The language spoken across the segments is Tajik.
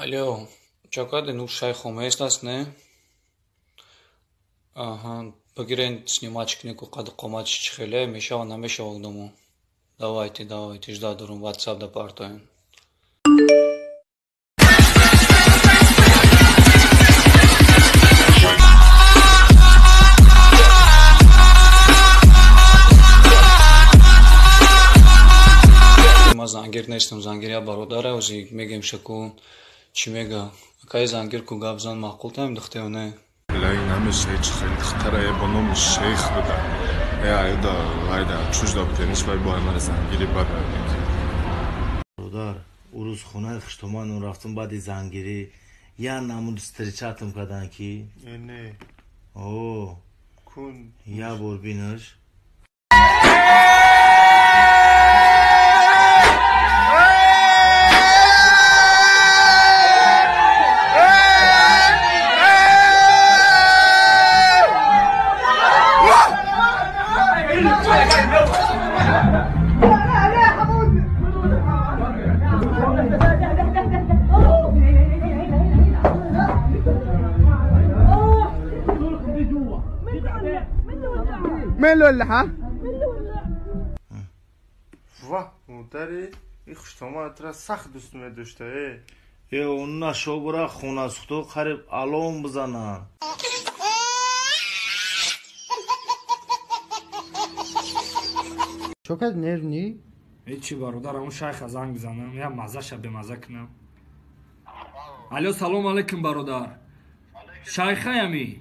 Алло, чакайте, ну шайхом estas, не? Ага, богирен снимачек неку кады комачи чихеле, мешава на мешава дому. Давайте, жда дурум, WhatsApp да партоен. Зангир нестам, зангиря бародара, узи мегем шаку, чи мега. Акай зангир ку габзан мақул таим духтео не? Лай нами шейч хели хтара ебаном шейх буда. Айда, айда, чужда бутениш вай бо амар зангири бада. Бародар, урус хунай хиштоман рафтум бади зангири. Я намуд встречатым кадан ки? Не. О. Кун. Я бурбинаш. من لولها Ва, мудари ихштома атра сахт дустуме дошта Онна шобура хунасухто қариб алом бизанан. شوكت نرني هیچی برادر اون شیخ زنگ بزنم یا مزه شب به مزه کنم. الو سلام علیکم برادر. شیخ همی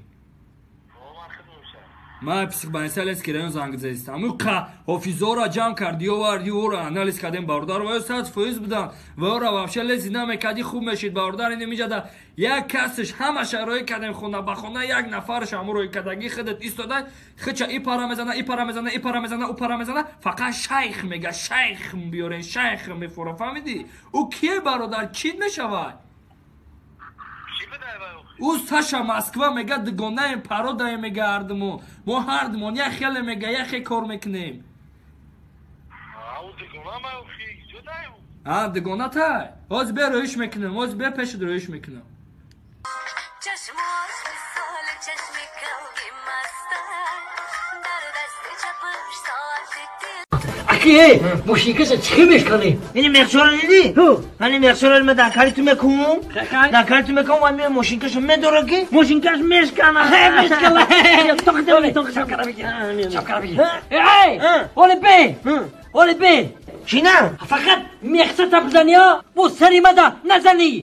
ما پسیخ است که زنگ زدم. اون که حافظا را جمع کردی و وردی و را انالیز کردیم برادر و صد فیض بدن و را وابشه لذی نمیکردی خوب میشید برادر. این نمیجده یک کسش همه شرایط کردیم خونه بخونه یک نفرش همون روی کدگی خودت ایستاده خچه ای پارا میزنه ای پارا میزنه ای پارا میزنه او پارا میزنه فقط شیخ میگه شیخ بیارین شیخ میفوره. فهمیدی او کیه برادر چی میشود؟ او ساشا مسکوا میگه دگونه پارو دای میگردمو ما هر دمون یک خیلی میگه یک خیلی کار میکنیم. دگونه تای از به رویش میکنم از به پیش رویش میکنم. اکی موشیکش چی میشکنی؟ این مخشور دیدی؟ من مخشور رو در کاریتو میکنم در کاریتو میکنم و من موشیکش میداره کی؟ موشیکش میشکنه شکر بگی ای اولی بی چی نه؟ فقط میخصت بزنی ها و سری مده نزنی